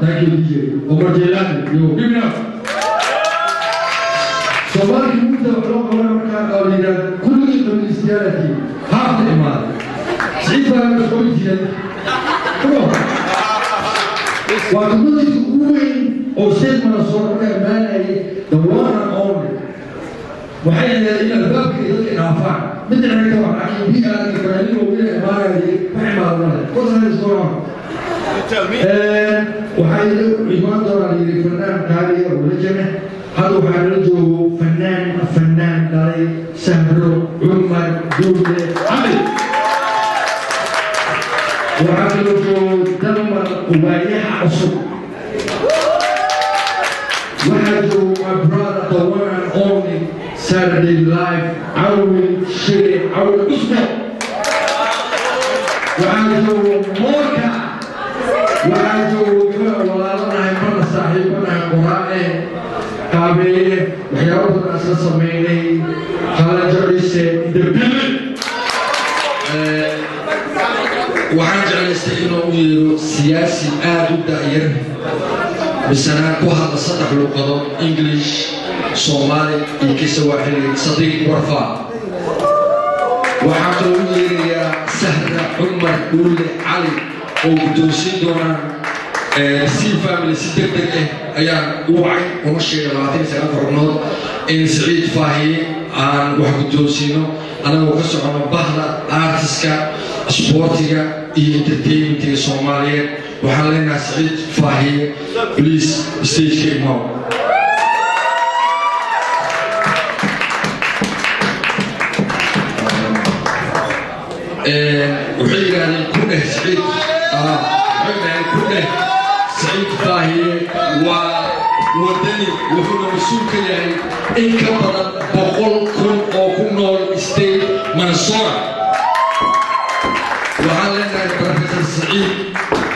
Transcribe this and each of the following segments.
Thank you, DJ. Omar Jailani, yo, give it up. Somali Muta, Roka, leader, Kulu Christianity, half the Iman. Sifa is come on. What good is wooing or statement of Soraka man, the one and only. وحين إلى الباب كذا كنافع مثل ما يتوقع عن بيئة الفنانين وبيئة إمارة فعما الله قصة الصورة وحين إيمان دور الفنان تالي ولجنة هذا وحين فنان داري سهرو عمر دولة عمل وحين دمر وبايع عصر وحين my brother the one and only Saturday live عول شيء عول أسبوع وعاجو موركا وعاجو ولا لنا يمر صاحبنا قرآن قابل وحياة الأساس ميني خالد جريسة دبل وعاجو يستعينوا سياسي داير بس أنا كوها السطح لقطة إنجليش صومالي يكسواحلي صديق ورفاق وحاطوا يا سهرة عمر دولة علي وبدوسين دونا سي فاميلي سيدك أيام وعي ومشي لغاتين سنة فرنود إن سعيد فاهي عن واحد دوسينو أنا وقصة عن بحر آرتسكا سبورتيكا إنترتينمنت صومالية وحالنا سعيد فاهي بليز ستيج كيك ماو وحيل يعني كله سعيد وحيل كله سعيد فاهي وودني وهو مسؤول يعني إن كبر بقول كن أو كنول استيل منصورة وحالنا بروفيسور سعيد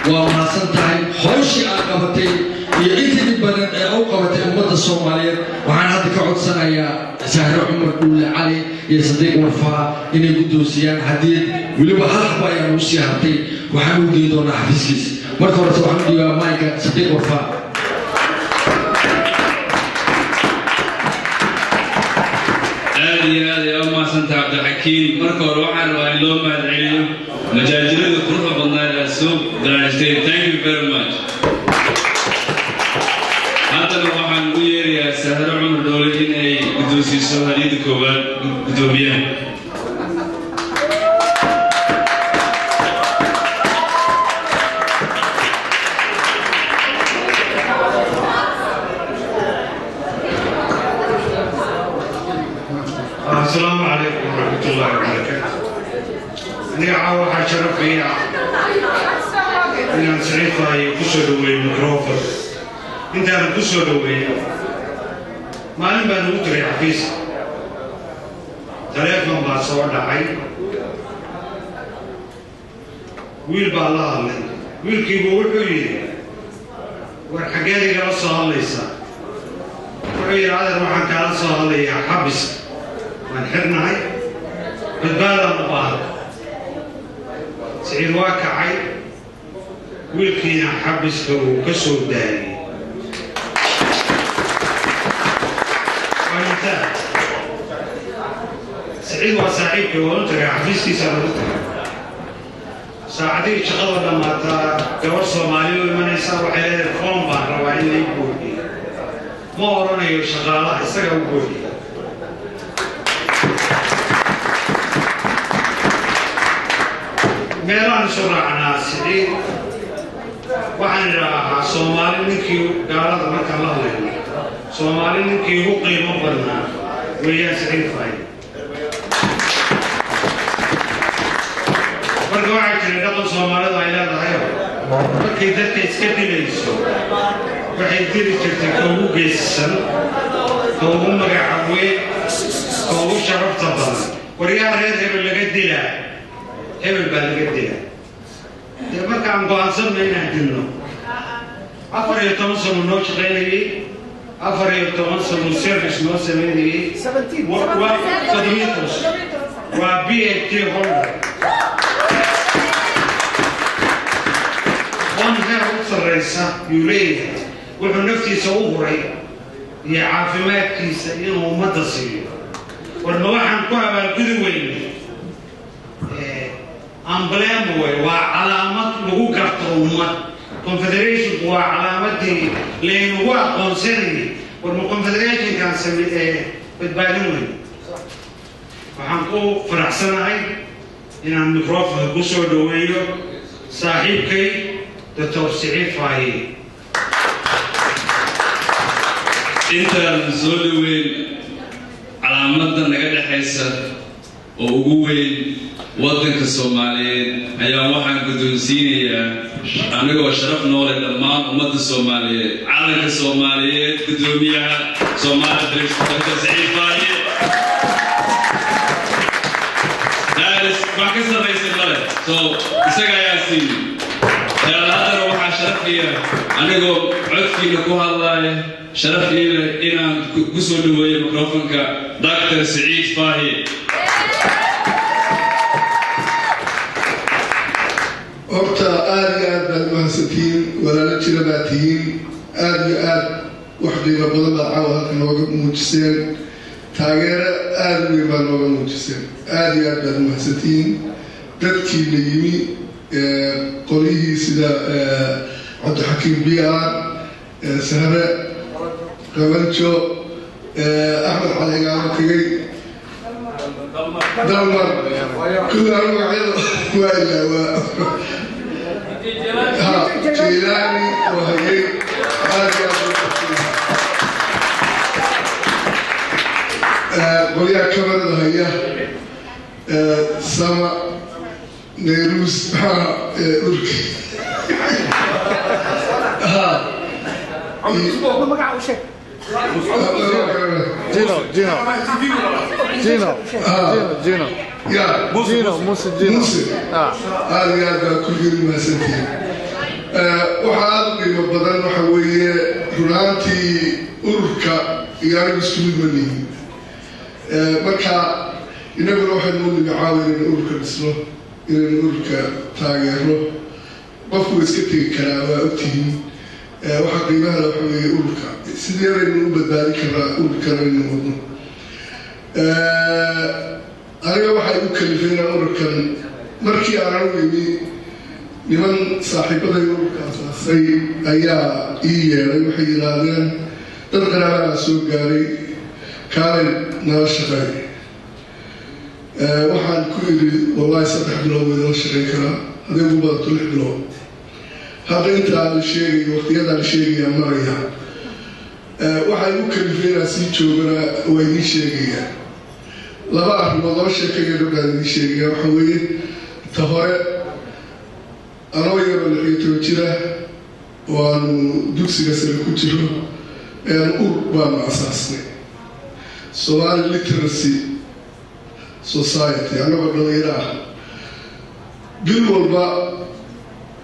وما سنتهي حوشي عقبتي يعيد البلد أو قبتي أمة الصومالية وعن هذا كعود سنة يا سهر عمر دولة علي يا صديق ورفاق إني قدوسيان حديد ولو بحرب يا موسى هاتي وحنو جيدونا حفيزكيس مركورة وحمد يا مايكا صديق ورفاق هذه أما سنت عبد الحكيم مركورة وحن وإلو ما العلم مجاجرة القرآن بالله السوق درجتين thank you very much هذا الوحن وير يا سهر عمر دولة إني قدوسي سوالي دكوبات قدوميان السلام عليكم ورحمة الله وبركاته. أنا عاوز أشرف فيها إن سعيد فاي كسر الميكروفون. أنت كسر ما نبغى نوتري حفيز. تلفون باصور داعي. ويل بالله ويل كيبورد ويل. والحاجات قال صار ليس. ويل هذا روح قال صار لي حبس. ونحرنا هاي بالبالة مبارك سعيد واقعي ويلكينا حبس وكسر داري وانت سعيد وسعيد كيوانو ترى حفيزكي سردتك ساعدي شغل لما تدور صومالي ومن يساوي حيالي الفون بان روائين لي بودي ما ورانا يشغالها يساقوا بودي ميلان شرعنا سعيد وحن راها صومالي نكيو قالت لك الله لنا صومالي نكيو قيمة برنا ويا سعيد فاي واحد اللي نقل صومالي ضايلات هايو markay dadka iska dilayso waxay diri jirtay koogu geysan koogu magaca weyn koogu sharafta badan wariyaha reer hebel laga dilaa hebel baa laga dilaa dee markaan go'aansanno inaan dilno 14 sano noo shaqaynayay 14 sano service noo samaynayay 17 waa BAT holder sarreysa yuleeyahay wuxuu naftiisa u huray iyo caafimaadkiisa inuu ummadda siiyo warma waxaan ku abaalgudi weyne emblem way waa calaamad lagu garto ummad confederationku waa calaamadii laynagu aqoonsanayay warma confederationkan badbaadin weyn waxaan ku faraxsanahay inaan microphone ku soo dhaweeyo saaxiibkay دكتور سعيد فاهي انت زولوين على مدى نقد حيسا وقوين وطنك الصوماليين ايام واحد قدوسيني انا وشرف نور الأمان ومدى الصوماليين عالم الصوماليين قدوميها صومال دريس دكتور سعيد فاهي دارس ما كسر رئيس البلد اساقا ياسين هذا روح شرفي أنا جو عدتي نكوها الله شرفي إنا قصول ويا ميكروفونك دكتور سعيد فاهي. أبتا آد بالمهندسين ولا نتشرباتين آد وحدي ربنا عاوها كنوقف موجسين تاجر آد ويبانوقف موجسين آد بالمهندسين تذكي ليمي قوليه سيدا عبد الحكيم بيار سهرة قبلتو أحمد علي قامتي دمر كل أنواع وإلا جيلاني وهي قوليها كبر هي سما نيروس أوركي جينو موسى هذا كل ما سنتين وحال قيمة بدن وحوية رناتي أوركا يعني بسكوت مني مركا إنه واحد من يعاون أوركا بسمه إن أوركا تاجره قفوا يسكتي كلام أبتين وحقيقة لو حوي أوركا سيدنا إنه بدارك أوركا إنه أنا واحد يكلفنا أوركا مركي أنا ويمي لمن صاحبه أوركا سي أيا إيه يحيي لنا تذكر على سوق جاري كان ناشطي waxaan ku yiri wallahi saddex bilood oo shaqeeyay hadii uu baad tulix bilood hada inta la sheegay waqtiyada la sheegay maraya waxay u kalifeenaa si joogana way ii sheegayaan laba arrimood oo sheekayay dad ii sheegay waxa weeye ta hore anoo yaro la jira waan dugsiga sare ku jiro baan asaasnay Somali Literacy Society أنا بقول لك قل والله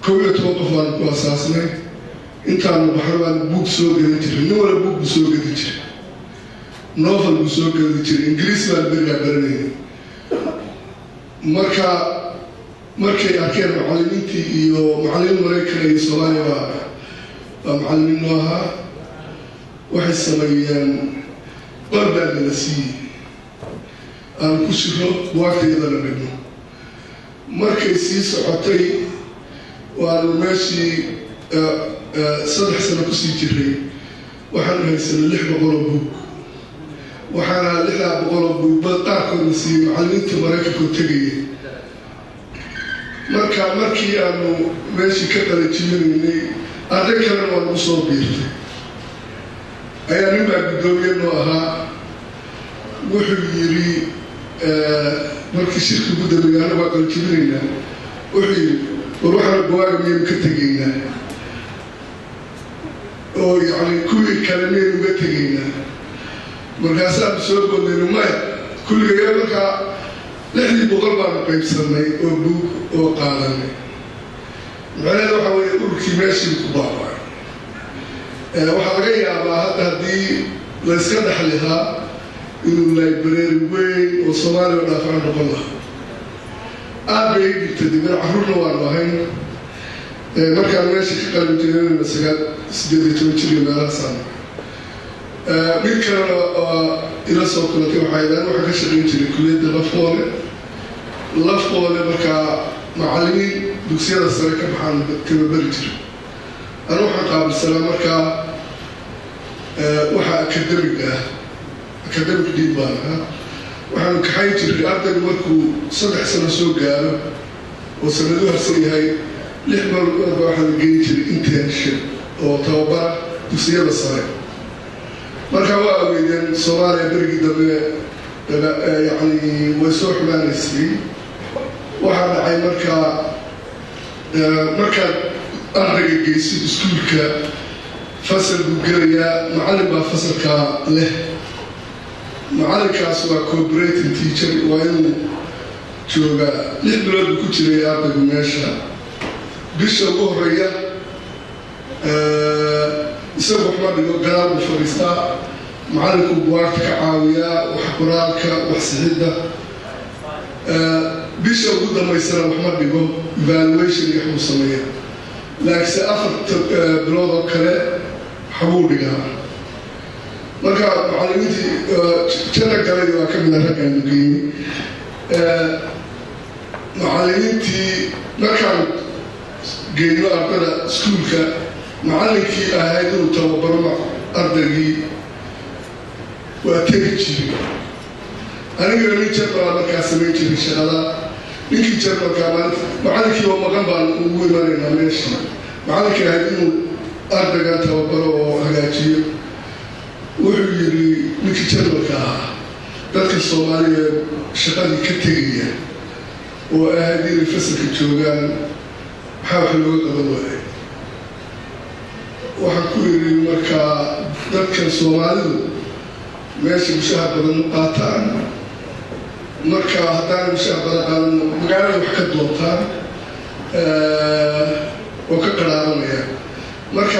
كل توقف عن أساسنا أنت عم بحران بوك سوق ديتر نور بوك سوق ديتر نوفل سوق ديتر إنجليز ما بيرجع برني مركا أكيد معلمينتي يو معلم مريكا يسواني ومعلمين نوها وحس سميان قرب النسي أنا كشرو وقت يدنا منه مركزي سعتي وأنا ماشي صدح سنة كسي جري وحنا هيسن اللحمة قلبوك وحنا اللحمة قلبوك بلطاق النسي معلمين تمرك كنت جي مركي أنا ماشي كتر تجيني أذكر أنا مصابير أيام ما بدوي إنه وحيري markii shirka guud ayaa anaga qalkiinayna وحي وروح البواب مين كتجينا أو يعني كل كلامين كتجينا مركزات بسبب النماء كل يوم كا لحد بغربة قيب سنة وبوك وقالني معنا لو حاول يقول كماشي الكبار وحاجة يا بعض هذه لسه دحلها إنه لايبراري وين وصومالي ودافع عن الله أبي تدبر عروضنا واربعين مركز ماشي قلب جنين المسجد سجد توجيه ما صار من كان إلى سوق التي وحيدان وحكى شغلين تري كلية لفظة مركز معلمين بسيارة السرقة محل كم برجر أنا وحقا بالسلام مركز وحا أكاديميك ديبان waxaan ka xay jiray arday markuu 3 sano soo gaaro oo sanadu harsan yahay 6 mar waxaan geeyay jiray internship oo tababar dugsiyada sare marka waa aweeyeen Soomaaliya berigii dambe yani way soo xumaanaysay waxa dhacay marka ardayga geeyay iskuulka fasal buu gelayaa macallin baa fasalka leh معلكاس وكوبريتنج تيشر وين جوجا لحبلود كتير يا أبو ماشى بيشوفه ريا يسوي حمار بالقلم وفريستا معلك وبوارك عاوية وحبراك وحسهدة بيشوفه ده ما يصير حمار بيقول evaluation يحمل صمية لكن سأخذ بلوضة كله حمول بيجار marka macallimiintii jana galay waa ka mid ah raggan geeyay macallimiintii markaan geeyno ardada iskuulka macallinkii ahayd inuu tababaro ardaygii waa tegi jiray anigana nin jarmalaa markaa samayn jiray shaqada ninkii jarmalkaa macallinkii oo maqan baan ugu imanaynaa meesha macallinkii ahayd inuu ardaygan tababaro oo hagaajiyo wuxuu yiri ninkii jarmalka ahaa dadka Soomaaliyeed shaqadii ka tegaya oo ahaydii fasalka joogaan maxaa wax looga qaban waayay waxaan ku yiri marka dadka Soomaalidu meesha mushaar badan qaataan marka haddaan mushaar badan qaadan magaalada wax ka doontaan oo ka qaraabanaya marka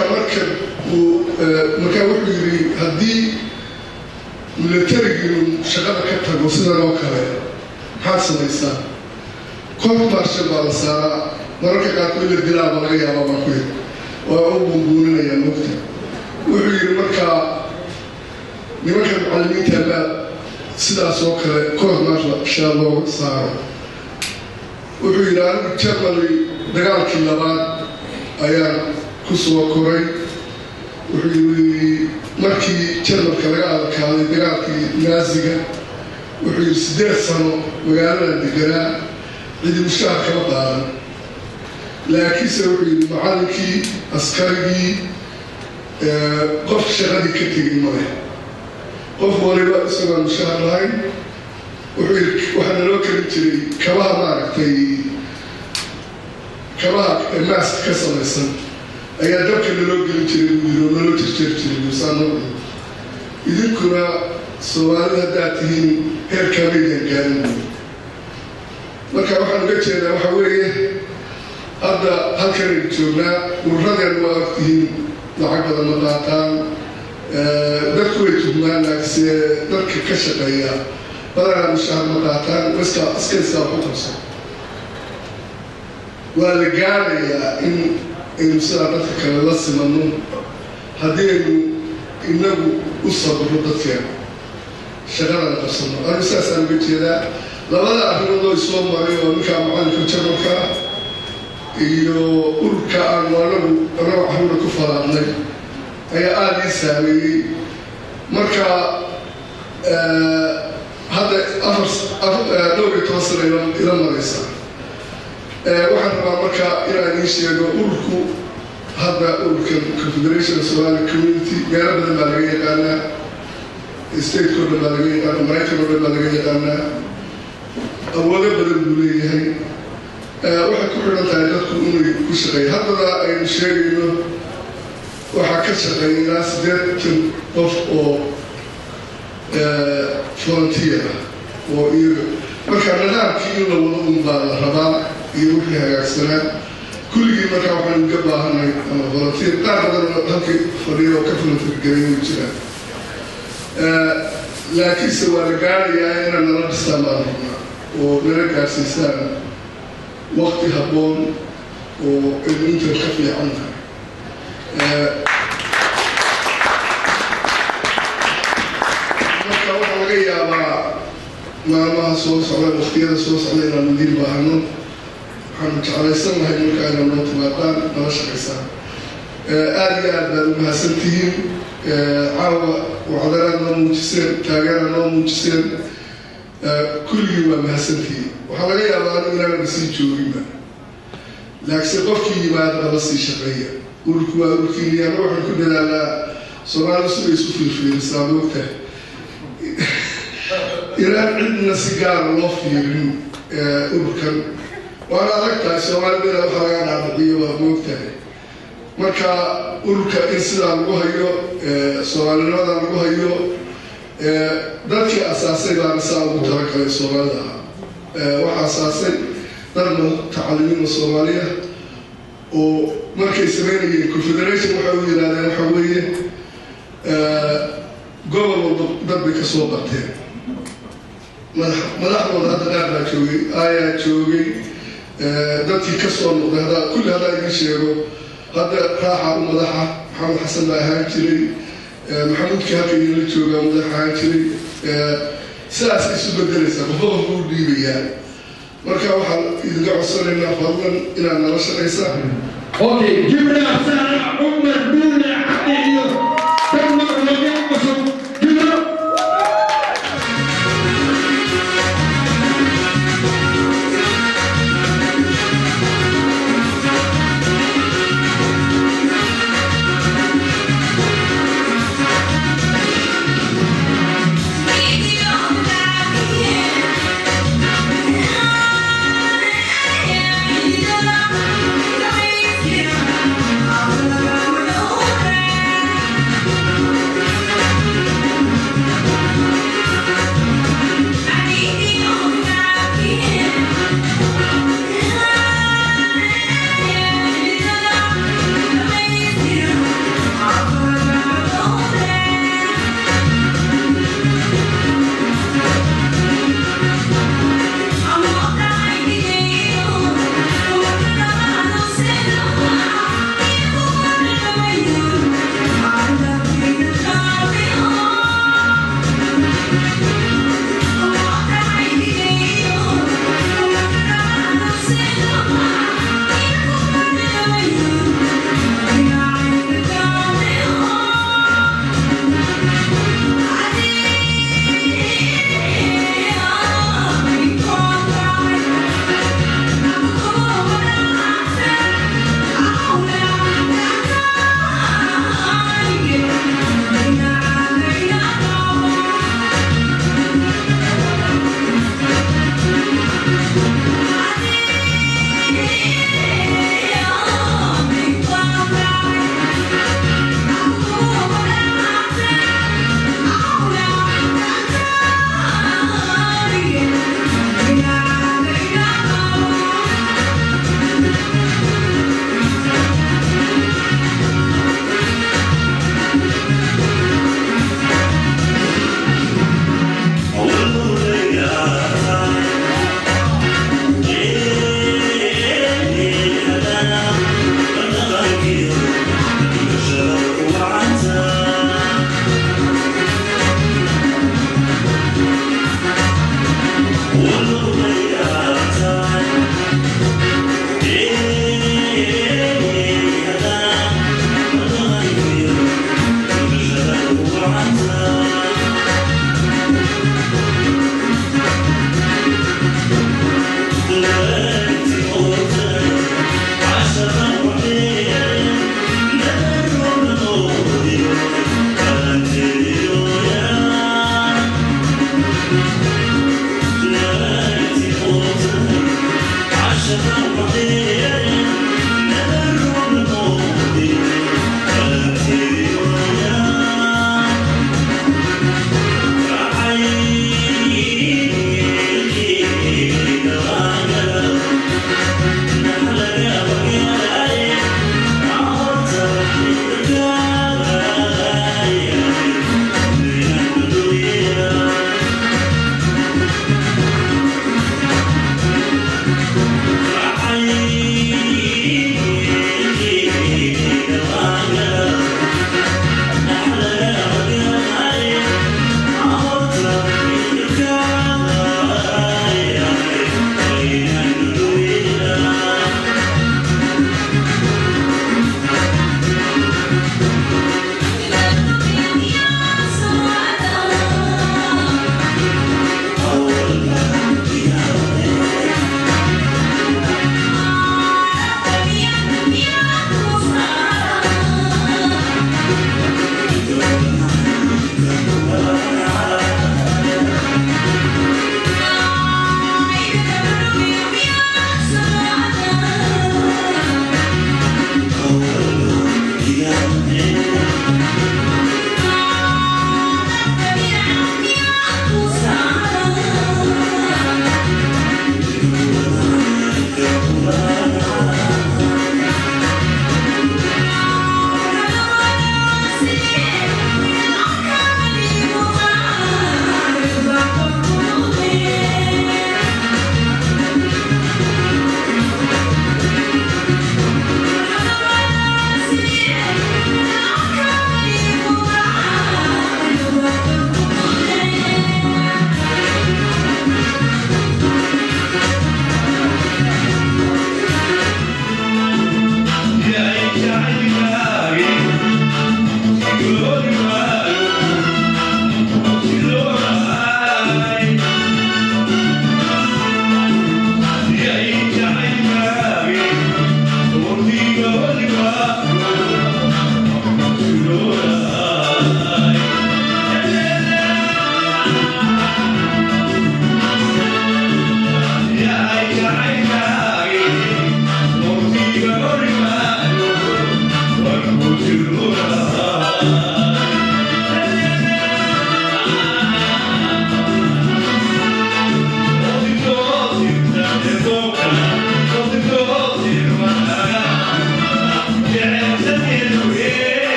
wuxuu yiri haddii militarigu shaqada ka tago sidan oo kale maxaad samaysaa koox marsha baa la saaraa mararka qaarkood la dilaaba laga yaaba baan ku yiri waa u bunbuuninaya mugta wuxuu yiri marka nimanka macallimiinta baa sidaas oo kale koox marsha loo saaro wuxuu yiri anigu Germany dagaalkii labaad ayaan ku soo koray wuxuu yiri markii jarmalka laga adkaaday dagaalkii naaziga wuxuu yiri 8 sano magaalada deganaa cidi mushaar kama qaadan laakiinse wuxuu yiri macallinkii askarigii qof shaqadii ka tegay male qof waliba isagoo mushaar lahayn wuxuu yiri waxaana loo karin jiray kabaha maaragtay kabaha maask ka samaysan ayaa dabka loo gelin jiray loo tirtir jiray musaano idinkuna Soomaalida haddaad tihiin heerka meedan gaarin marka waxaan uga jeedaa waxa weeye hadda halkan joognaa ururadan waa tihiin lacag badan ma qaataan dadku way tuhmaan laakiin dadka ka shaqeeya badanaa mushaar ma qaataan iska ku qabsan waa la gaarayaa in sida dadka kale la simano haddii inagu u sabro dadkeena shaqada qabsano anigu saasaan uga jeedaa labada arrimood oo soo maray oo ninka macallinka jarmalka iyo ururka aan anagu waxuuna ku falaadnay ayaa aada ii saameeyey marka hadda 12 sano ila maraysa waxaan rabaa marka inaan ii sheego ururku hadda ururkan Confederation of Somali Community meelo badan baa laga yaqaanaa state kooda baa laga yaqaanaa Maraykan kooda baa laga yaqaanaa awoodo badan buu leeyahay waxay ku xidhan tahay dadku inay ku shaqeeya haddana aynu sheegayno waxaa ka shaqeeya ilaa 80 qof oo volunteer ah oo iyaga marka nidaamkii in la wado unbaa la rabaa iyo wixii hagaagsanaa kulligii markaa waxaan uga baahanay ama volunteer qaar badan oo halkii fadhiya oo ka volunteer garay way jiraan laakiinse waa la gaarayaa inaan nala dhistaan baan rabnaa oo nala gaarsiisaan waqti habboon oo inta ka fiican tahay marka waxaa laga yaabaa maalmaha soo socda waqtiyada soo socda inaan idiin baahno waxaanu jeclaysan lahay markaa inaan noo timaadaan nala shaqaysaan aad iyo aad baad u mahadsantihiin caawa wacdanaad noo muujiseen taageeraad noo muujiseen kulligii waa mahadsantihiin waxaa laga yaabaa anigu inaanaba sii jooginba laakiinse qofkii yimaada nala sii shaqeeya ururku waa ururkiiniyana waxaan ku dadaalaa soomaali siday isu fiirfiirisaa moogtahay inaan cidna si gaara loo fiirin ururkan waana adag tahay soomaalidana waxaa laga dhaadhiciyo waa moogtahay marka ururka in sidaa lagu hayo soomaalinimada lagu hayo dadkii asaasay baana saa ugu talagalay soomaalida waxaa asaasay dadna tacalimiina soomaaliya oo markay samaynayeen confederation waxay u yidhahdeen waxaa weeye gobol walba dad bay ka soo barteen madaxdooda hadda qaar baa joogay ayaa joogay dadkii ka soo noqday kulli haddaa iga sheego hadda raaxa u madaxa maxamed xasan baa ahaan jiray maxamuudkii halka idinla joogaa madax ahaan jiray sidaas isu bedelaysaa qofba qofku u dhiibayaa marka waxaan idinka codsanaynaa fadlan inaad nala shaqaysaan Okay, Gibran Sarah Umar Dule Abdiyo Tama Ulagay Masuk Gibran Yeah.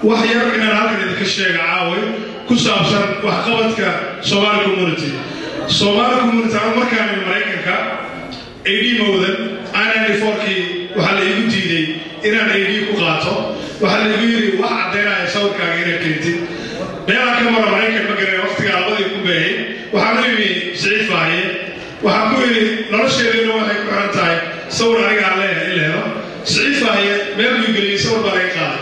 وحير إن هذا الشيء عاوي كسابسر وحقبتك Somali community أنا مركان المريكا أيدي مودن أنا لفوركي وحلا يجودي إن أنا أيدي كقاطع وحلا يجوري واحد دينا يسوي كعير كنتي بيا كمرة مريكا بقرا وقت قالوا يكون به وحنيمي سعيد فاهي وحكوي نرشة لنا واحد كرنتاي صور عليه إلا سعيد فاهي ما بيقولي صور بريكا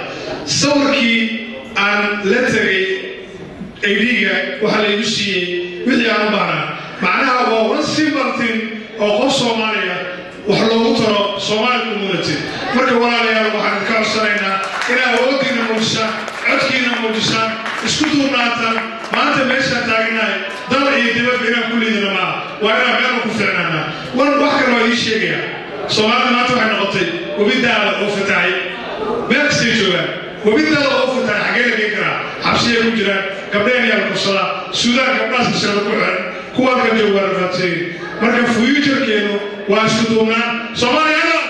صوركي عن لتري أيديك وحلا يجوسي وذي أنا بنا معناها هو سيمبلتين أو قص Soomaaliya وحلا وترى Somali community مركب ولا ليه وحنا كارسينا إلى أودينا موسى عدكينا موسى اسكتوا ناتا ما أنت ماشى تاجنا دار يدينا بينا كل ذي ما وأنا بينا كفرنا وأنا بحكي رأي شيء Somali ما توحنا غطي وبيدا وفتاي بيكسيجوا وبيدا وفتاي حاجة كذا حبسية كجرا قبلين يا القصة السودان قبل سنة كوان كان جوار فاتي مركب فيوتشر كينو واسكتونا Somali